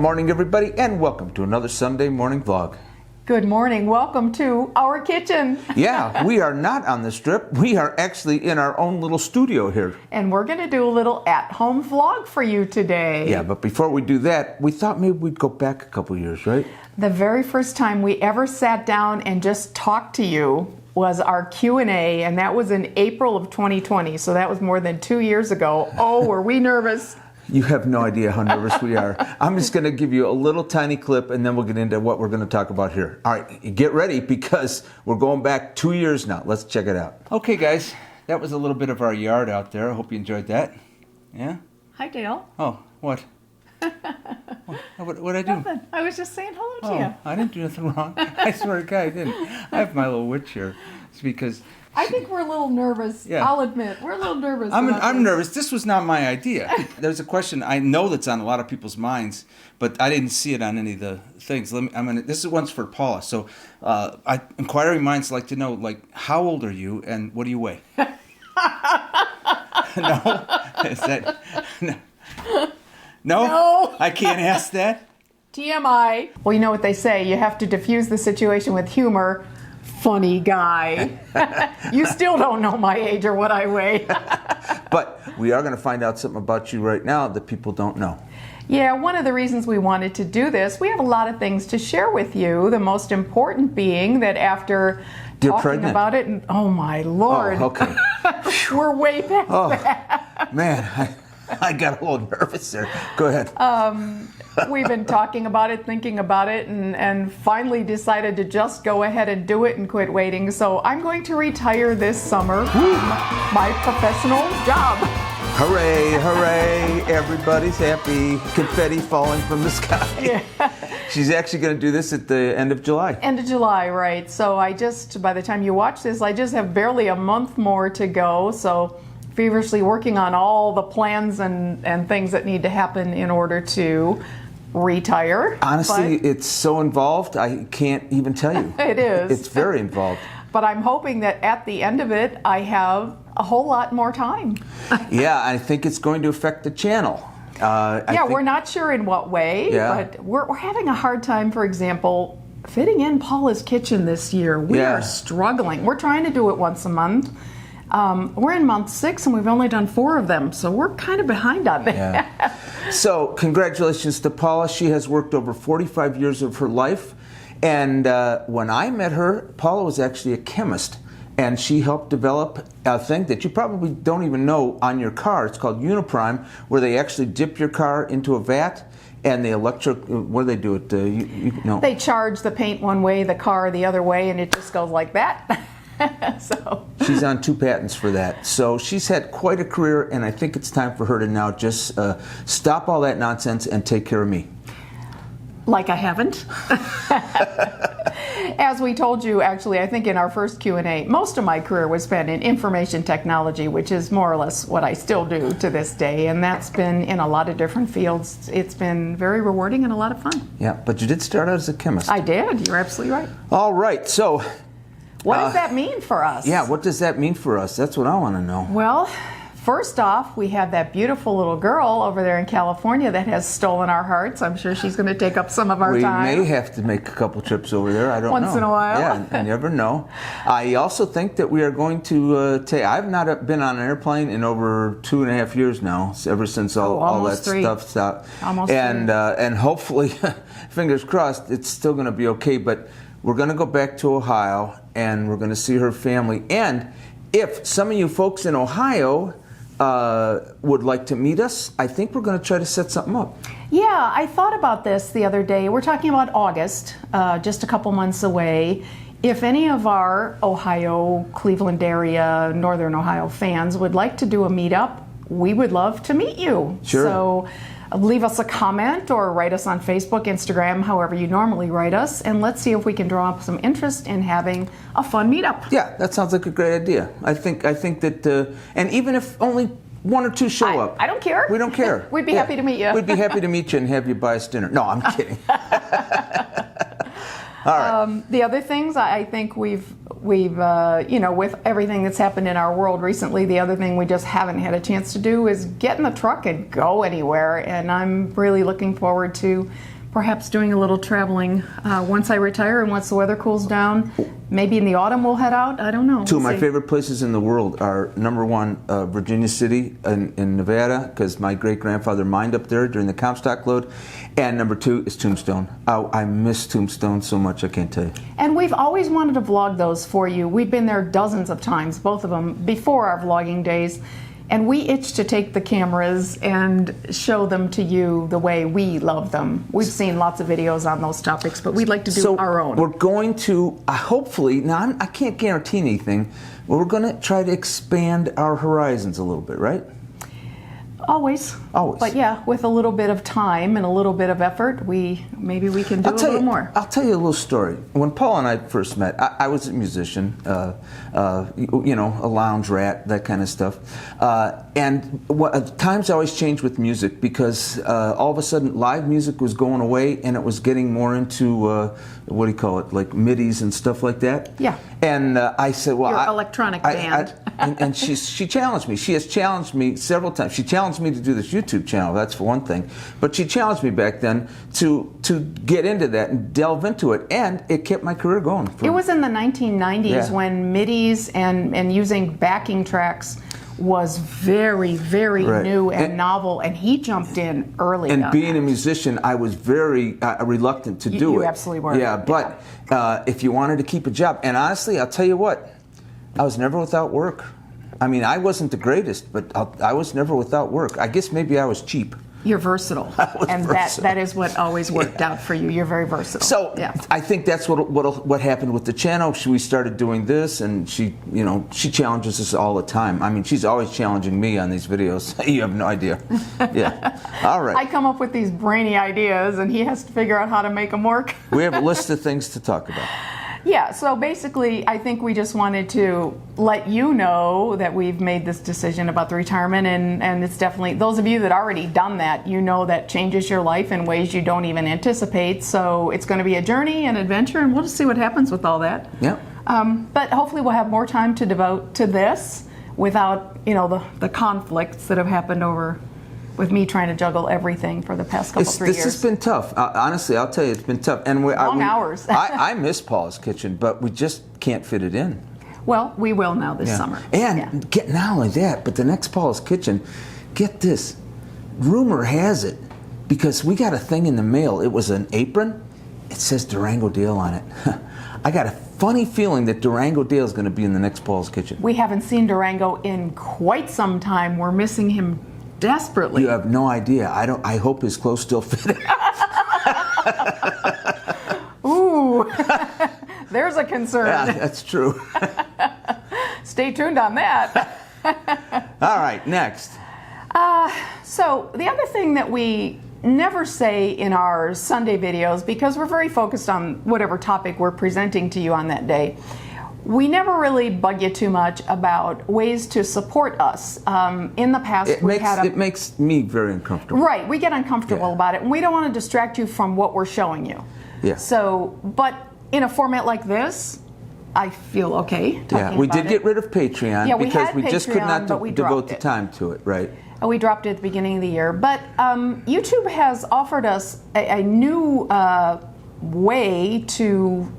morning, everybody, and welcome to another Sunday morning vlog. Good morning. Welcome to our kitchen. Yeah, we are not on the strip. We are actually in our own little studio here. And we're going to do a little at-home vlog for you today. Yeah, but before we do that, we thought maybe we'd go back a couple years, right? The very first time we ever sat down and just talked to you was our Q&A, and that was in April of 2020, so that was more than 2 years ago. Oh, were we nervous? You have no idea how nervous we are. I'm just going to give you a little tiny clip and then we'll get into what we're going to talk about here. All right, get ready because we're going back 2 years now. Let's check it out. Okay, guys, that was a little bit of our yard out there. I hope you enjoyed that. Yeah? Hi, Dale. Oh, what? What'd I do? Nothing. I was just saying hello to you. I didn't do nothing wrong. I swear to God, I didn't. I have my little witch here. It's because... I think we're a little nervous. Yeah. I'll admit, we're a little nervous. I'm nervous. This was not my idea. There's a question I know that's on a lot of people's minds, but I didn't see it on any of the things. This is one's for Paula. So, inquiring minds like to know, like, how old are you and what do you weigh? No, is that no? No, I can't ask that. TMI. Well, you know what they say. You have to diffuse the situation with humor. Funny guy. You still don't know my age or what I weigh. But we are going to find out something about you right now that people don't know. Yeah, one of the reasons we wanted to do this, we have a lot of things to share with you. The most important being that after talking about it, and, oh my Lord. Oh, okay. We're way past that. Man, I got a little nervous there. Go ahead. We've been talking about it, thinking about it, and finally decided to just go ahead and do it and quit waiting. So I'm going to retire this summer from my professional job. Hooray, hooray, everybody's happy. Confetti falling from the sky. Yeah. She's actually going to do this at the end of July. End of July, right. So by the time you watch this, I just have barely a month more to go. So feverishly working on all the plans and things that need to happen in order to retire. Honestly, it's so involved, I can't even tell you. It is. It's very involved. But I'm hoping that at the end of it, I have a whole lot more time. Yeah, I think it's going to affect the channel. We're not sure in what way, but we're having a hard time, for example, fitting in Paula's kitchen this year. We are struggling. We're trying to do it once a month. We're in month 6 and we've only done 4 of them, so we're kind of behind on that. Yeah. So congratulations to Paula. She has worked over 45 years of her life, and when I met her, Paula was actually a chemist, and she helped develop a thing that you probably don't even know on your car. It's called Uniprime, where they actually dip your car into a vat. And the what do they do? They charge the paint one way, the car the other way, and it just goes like that. So she's on 2 patents for that. So she's had quite a career, and I think it's time for her to now just stop all that nonsense and take care of me. Like I haven't. As we told you, actually, I think in our first Q&A, most of my career was spent in information technology, which is more or less what I still do to this day, and that's been in a lot of different fields. It's been very rewarding and a lot of fun. Yeah, but you did start out as a chemist. I did. You're absolutely right. All right, so... what does that mean for us? Yeah, what does that mean for us? That's what I want to know. Well, first off, we have that beautiful little girl over there in California that has stolen our hearts. I'm sure she's going to take up some of our time. We may have to make a couple trips over there. I don't know. Once in a while. Yeah, you never know. I also think that we are going to take... I've not been on an airplane in over 2.5 years now, ever since all that 3. stuff stopped. Almost and hopefully, fingers crossed, it's still going to be okay. But we're going to go back to Ohio, and we're going to see her family. And if some of you folks in Ohio would like to meet us, I think we're going to try to set something up. Yeah, I thought about this the other day. We're talking about August, just a couple months away. If any of our Ohio, Cleveland area, Northern Ohio fans would like to do a meetup, we would love to meet you. Sure. So leave us a comment or write us on Facebook, Instagram, however you normally write us, and let's see if we can draw up some interest in having a fun meetup. Yeah, that sounds like a great idea. I think that, and even if only 1 or 2 show up. I don't care. We don't care. We'd be happy to meet you. We'd be happy to meet you and have you buy us dinner. No, I'm kidding. All right. The other things I think we've with everything that's happened in our world recently, the other thing we just haven't had a chance to do is get in the truck and go anywhere. And I'm really looking forward to perhaps doing a little traveling once I retire and once the weather cools down. Maybe in the autumn we'll head out. I don't know. Two of my favorite places in the world are, number one, Virginia City in Nevada, because my great-grandfather mined up there during the Comstock load. And number two is Tombstone. I miss Tombstone so much, I can't tell you. And we've always wanted to vlog those for you. We've been there dozens of times, both of them, before our vlogging days. And we itch to take the cameras and show them to you the way we love them. We've seen lots of videos on those topics, but we'd like to do our own. We're going to, hopefully, now I can't guarantee anything, but we're going to try to expand our horizons a little bit, right? Always. Always. But yeah, with a little bit of time and a little bit of effort, maybe we can do a little more. I'll tell you a little story. When Paul and I first met, I was a musician, a lounge rat, that kind of stuff. Times always change with music, because all of a sudden live music was going away and it was getting more into, what do you call it, like midis and stuff like that. Yeah. And I said, well, your electronic band. And she challenged me. She has challenged me several times. She challenged me to do this YouTube channel, that's for one thing. But she challenged me back then to get into that and delve into it, and it kept my career going. It was in the 1990s when midis and using backing tracks was very, very new and novel, and he jumped in early. And being a musician, I was very reluctant to do it. You absolutely were. Yeah, but if you wanted to keep a job, and honestly, I'll tell you what, I was never without work. I mean, I wasn't the greatest, but I was never without work. I guess maybe I was cheap. You're versatile, and versatile. That is what always worked out for you. You're very versatile. So I think that's what happened with the channel. We started doing this, and she challenges us all the time. I mean, she's always challenging me on these videos. You have no idea. Yeah. All right. I come up with these brainy ideas, and he has to figure out how to make them work. We have a list of things to talk about. Yeah, so basically, I think we just wanted to let you know that we've made this decision about the retirement, and it's definitely, those of you that already done that, you know that changes your life in ways you don't even anticipate. So it's going to be a journey, an adventure, and we'll just see what happens with all that. Yeah. But hopefully we'll have more time to devote to this without, the conflicts that have happened with me trying to juggle everything for the past couple, 3 years. This has been tough. Honestly, I'll tell you, it's been tough. And long hours. I miss Paula's Kitchen, but we just can't fit it in. Well, we will now this summer. And not only that, but the next Paula's Kitchen, get this, rumor has it, because we got a thing in the mail. It was an apron. It says Durango Dale on it. I got a funny feeling that Durango Dale is going to be in the next Paula's Kitchen. We haven't seen Durango in quite some time. We're missing him desperately. You have no idea. I hope his clothes still fit. Ooh, there's a concern. Yeah, that's true. Stay tuned on that. All right, next. So the other thing that we never say in our Sunday videos, because we're very focused on whatever topic we're presenting to you on that day, we never really bug you too much about ways to support us. In the past, it makes me very uncomfortable. Right, we get uncomfortable about it, and we don't want to distract you from what we're showing you. Yeah. So, but in a format like this, I feel okay talking about it. We did get rid of Patreon because we just could not devote the time to it, right? We dropped it at the beginning of the year. But YouTube has offered us a new way to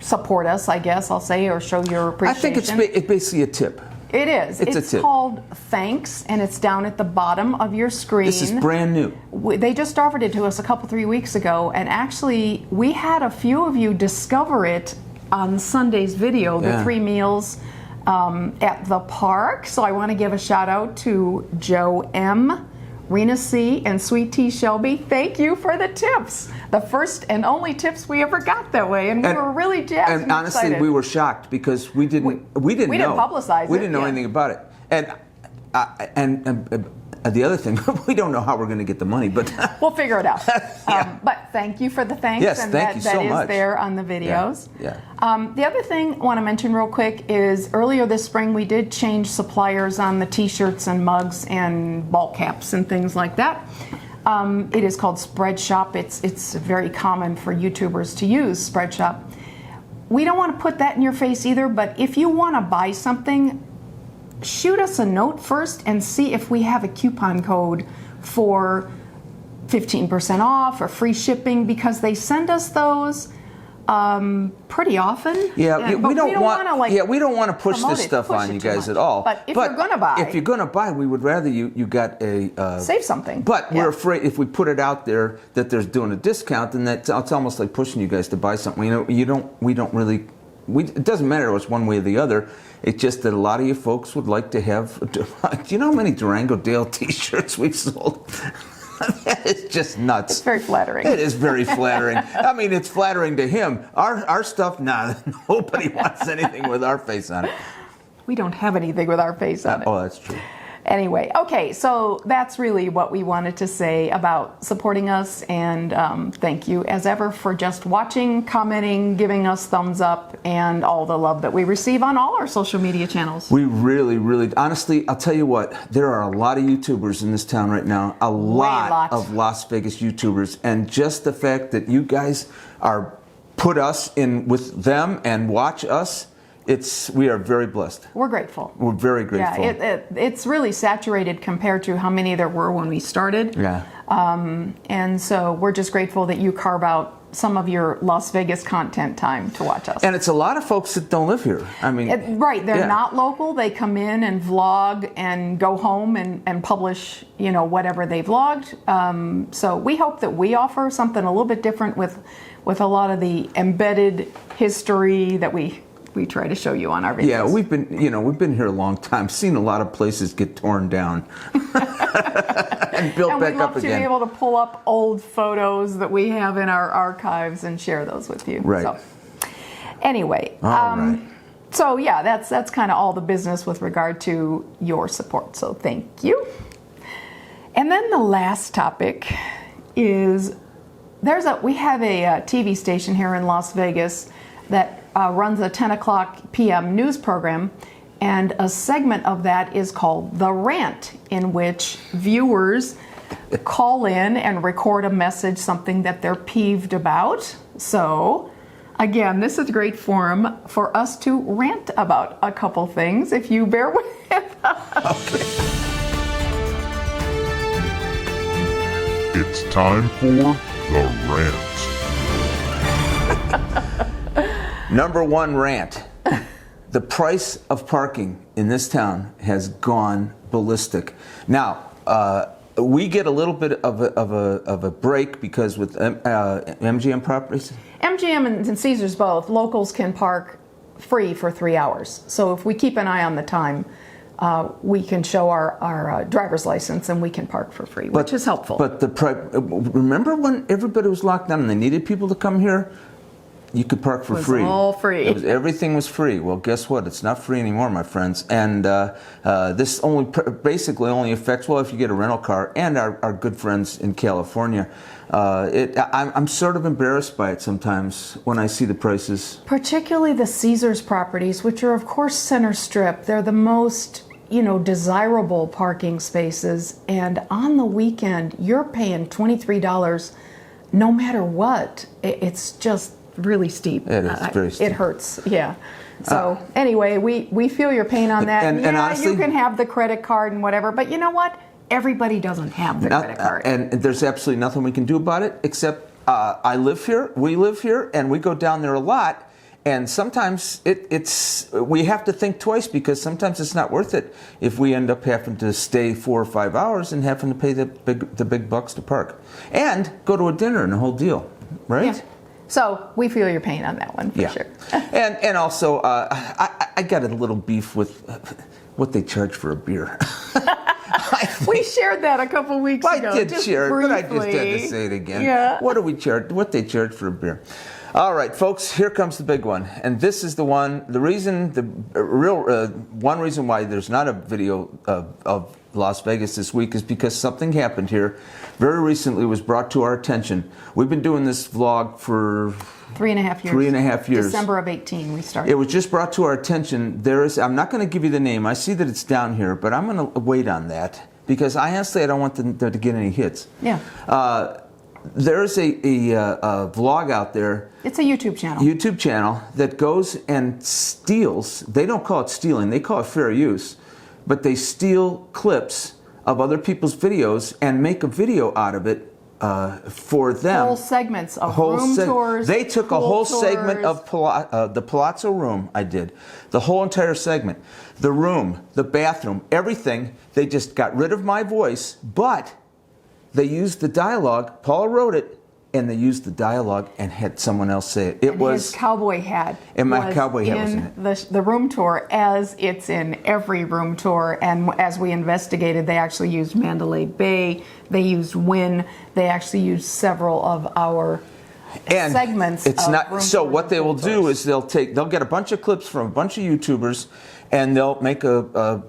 support us, I guess I'll say, or show your appreciation. I think it's basically a tip. It is. It's a tip. Called Thanks, and it's down at the bottom of your screen. This is brand new. They just offered it to us a couple, 3 weeks ago, and actually we had a few of you discover it on Sunday's video, the 3 meals at the park. So I want to give a shout out to Joe M., Rena C., and Sweet Tea Shelby. Thank you for the tips. The first and only tips we ever got that way, and we were really jazzed and honestly, excited. we were shocked because we didn't know. We didn't publicize it. We didn't know anything about it. And the other thing, we don't know how we're going to get the money, but we'll figure it out. But thank you for the thanks. Yes, and thank you so much. That is there on the videos. Yeah. The other thing I want to mention real quick is earlier this spring we did change suppliers on the T-shirts and mugs and ball caps and things like that. It is called Spreadshop. It's very common for YouTubers to use Spreadshop. We don't want to put that in your face either, but if you want to buy something, shoot us a note first and see if we have a coupon code for 15% off or free shipping, because they send us those pretty often. Yeah, we don't want to like. Yeah, we don't want to push this stuff on you guys at all. But if you're going to buy, we would rather you got a save something. But we're afraid if we put it out there that there's doing a discount, then it's almost like pushing you guys to buy something. We don't really. It doesn't matter it's one way or the other. It's just that a lot of you folks would like to have. Do you know how many Durango Dale T-shirts we've sold? That is just nuts. It's very flattering. It is very flattering. I mean, it's flattering to him. Our stuff, nobody wants anything with our face on it. We don't have anything with our face on it. Oh, that's true. Anyway, okay, so that's really what we wanted to say about supporting us, and thank you as ever for just watching, commenting, giving us thumbs up, and all the love that we receive on all our social media channels. We really, really, honestly, I'll tell you what, there are a lot of YouTubers in this town right now, a lot of Las Vegas YouTubers, and just the fact that you guys are put us in with them and watch us, we are very blessed. We're grateful. We're very grateful. Yeah, it's really saturated compared to how many there were when we started. Yeah. And so we're just grateful that you carve out some of your Las Vegas content time to watch us. And it's a lot of folks that don't live here. I mean, right, they're not local. They come in and vlog and go home and publish, whatever they vlogged. So we hope that we offer something a little bit different with a lot of the embedded history that we try to show you on our videos. Yeah, we've been here a long time, seen a lot of places get torn down and built back up again. And we'd love to be able to pull up old photos that we have in our archives and share those with you. Right. So, anyway, right. So yeah, that's kind of all the business with regard to your support. So thank you. And then the last topic is we have a TV station here in Las Vegas that runs a 10 o'clock p.m. news program, and a segment of that is called The Rant, in which viewers call in and record a message, something that they're peeved about. So, again, this is a great forum for us to rant about a couple things, if you bear with us. Okay. It's time for The Rant. Number one rant. The price of parking in this town has gone ballistic. Now, we get a little bit of a break because with MGM properties. MGM and Caesars both, locals can park free for 3 hours. So if we keep an eye on the time, we can show our driver's license and we can park for free, which is helpful. But remember when everybody was locked down and they needed people to come here? You could park for free. It was all free. Everything was free. Well, guess what? It's not free anymore, my friends. And this basically only affects, well, if you get a rental car, and our good friends in California. I'm sort of embarrassed by it sometimes when I see the prices. Particularly the Caesars properties, which are, of course, center strip. They're the most, desirable parking spaces. And on the weekend, you're paying $23 no matter what. It's just really steep. It is very steep. It hurts, yeah. So anyway, we feel your pain on that. And honestly, you can have the credit card and whatever, but you know what? Everybody doesn't have the credit card. And there's absolutely nothing we can do about it, except I live here, we live here, and we go down there a lot. And sometimes we have to think twice, because sometimes it's not worth it if we end up having to stay 4 or 5 hours and having to pay the big bucks to park and go to a dinner and the whole deal, right? Yeah. So we feel your pain on that one for sure. And also I got a little beef with what they charge for a beer. We shared that a couple weeks ago. I did share it, but I just had to say it again. Yeah. What they charge for a beer. All right, folks, here comes the big one. And this is the one, one reason why there's not a video of Las Vegas this week is because something happened here very recently, was brought to our attention. We've been doing this vlog for 3.5 years. 3.5 years. December of 18 we started. It was just brought to our attention. I'm not going to give you the name. I see that it's down here, but I'm going to wait on that because I don't want them to get any hits. Yeah. There's a vlog out there. It's a YouTube channel. YouTube channel that goes and steals. They don't call it stealing. They call it fair use. But they steal clips of other people's videos and make a video out of it for them. Whole segments of room tours. They took a whole tours. segment of the Palazzo room. I did. The whole entire segment. The room, the bathroom, everything. They just got rid of my voice, but they used the dialogue. Paula wrote it, and they used the dialogue and had someone else say it. It was his cowboy hat. And my cowboy hat was in it. The room tour, as it's in every room tour. And as we investigated, they actually used Mandalay Bay. They used Wynn. They actually used several of our segments. It's of not. room So tours what they and will tours. do is they'll get a bunch of clips from a bunch of YouTubers, and they'll make a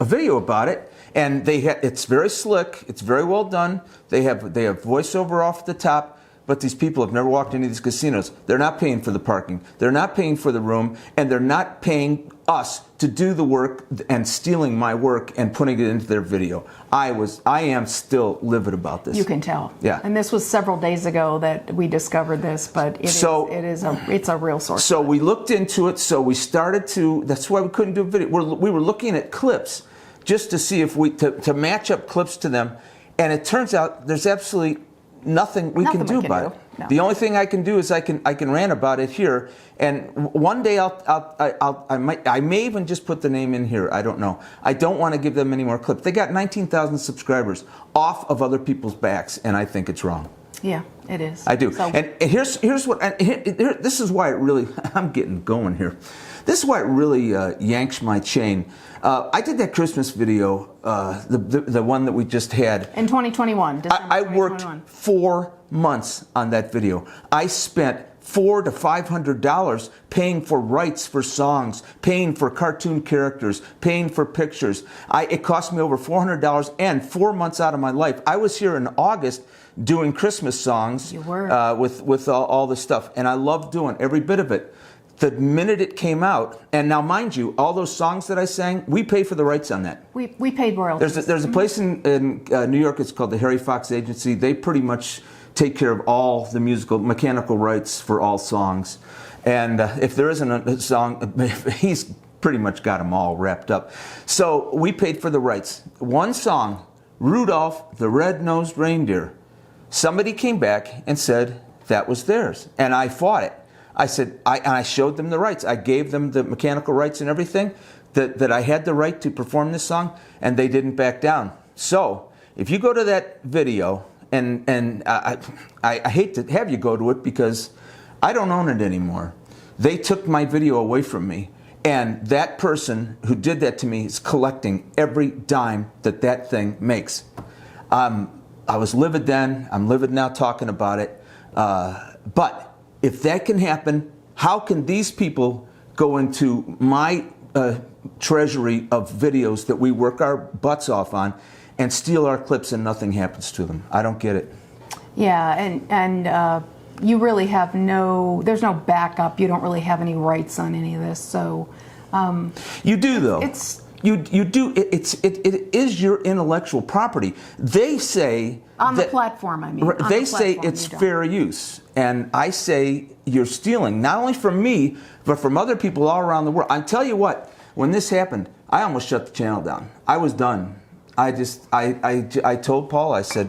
video about it. And it's very slick. It's very well done. They have voiceover off the top. But these people have never walked into these casinos. They're not paying for the parking. They're not paying for the room, and they're not paying us to do the work and stealing my work and putting it into their video. I am still livid about this. You can tell. Yeah. And this was several days ago that we discovered this, but it's a real source. So we looked into it. So we started to. That's why we couldn't do a video. We were looking at clips just to see if to match up clips to them, and it turns out there's absolutely nothing we can do about it. No. The only thing I can do is I can rant about it here, and one day I may even just put the name in here. I don't know. I don't want to give them any more clips. They got 19,000 subscribers off of other people's backs, and I think it's wrong. Yeah, it is. I do. So, and here's what. This is why it really. I'm getting going here. This is why it really yanks my chain. I did that Christmas video, the one that we just had. in 2021, December I worked 2021. 4 months on that video. I spent $400 to $500 paying for rights for songs, paying for cartoon characters, paying for pictures. It cost me over $400 and 4 months out of my life. I was here in August doing Christmas songs. You were. With all the stuff, and I loved doing every bit of it. The minute it came out, and now mind you, all those songs that I sang, we pay for the rights on that. We paid royalties. There's a place in New York. It's called the Harry Fox Agency. They pretty much take care of all the mechanical rights for all songs. And if there isn't a song, he's pretty much got them all wrapped up. So we paid for the rights. One song, Rudolph the Red-Nosed Reindeer. Somebody came back and said that was theirs, and I fought it. I said, I showed them the rights. I gave them the mechanical rights and everything, that I had the right to perform this song, and they didn't back down. So if you go to that video, and I hate to have you go to it because I don't own it anymore. They took my video away from me, and that person who did that to me is collecting every dime that thing makes. I was livid then. I'm livid now talking about it. But if that can happen, how can these people go into my treasury of videos that we work our butts off on and steal our clips and nothing happens to them? I don't get it. Yeah, and you really have there's no backup. You don't really have any rights on any of this. So you do, though. You do. It is your intellectual property. They say on the platform. I mean, they say it's fair use, and I say you're stealing not only from me but from other people all around the world. I tell you what, when this happened, I almost shut the channel down. I was done. I told Paul, I said,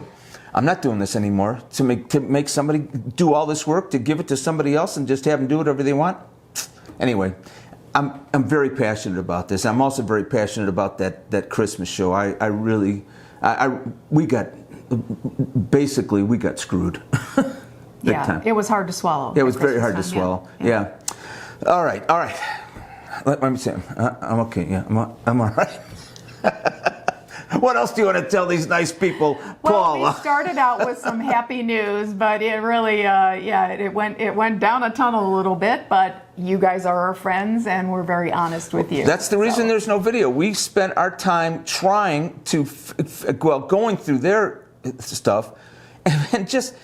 I'm not doing this anymore. To make somebody do all this work, to give it to somebody else and just have them do whatever they want. Anyway. I'm very passionate about this. I'm also very passionate about that Christmas show. We got screwed. Yeah, time. It was hard to swallow. It was very hard to swallow. Yeah. All right. Let me say, I'm okay. Yeah, I'm all right. What else do you want to tell these nice people, Paula? Well, we started out with some happy news, but it really, it went down a tunnel a little bit. But you guys are our friends, and we're very honest with you. That's the reason there's no video. We spent our time trying to, going through their stuff, and just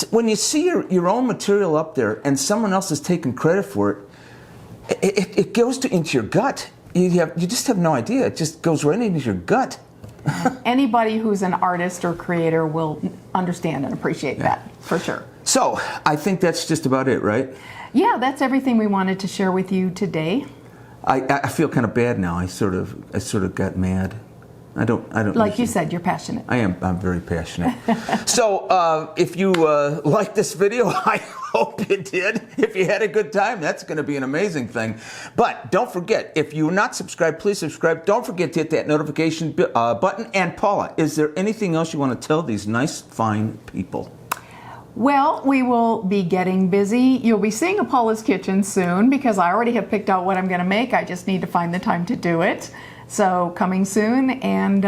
when you see your own material up there, and someone else is taking credit for it, it goes into your gut. You just have no idea. It just goes right into your gut. Anybody who's an artist or creator will understand and appreciate that, for sure. So, I think that's just about it, right? Yeah, that's everything we wanted to share with you today. I feel kind of bad now. I sort of got mad. I don't. Like you said, you're passionate. I am. I'm very passionate. So if you liked this video, I hope you did. If you had a good time, that's going to be an amazing thing. But don't forget, if you're not subscribed, please subscribe. Don't forget to hit that notification button. And Paula, is there anything else you want to tell these nice, fine people? Well, we will be getting busy. You'll be seeing a Paula's Kitchen soon because I already have picked out what I'm going to make. I just need to find the time to do it. So coming soon, and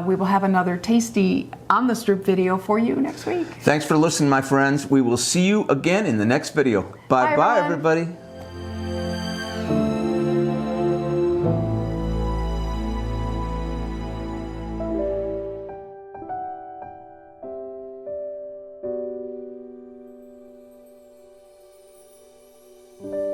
we will have another tasty on the strip video for you next week. Thanks for listening, my friends. We will see you again in the next video. Bye-bye, everybody. you.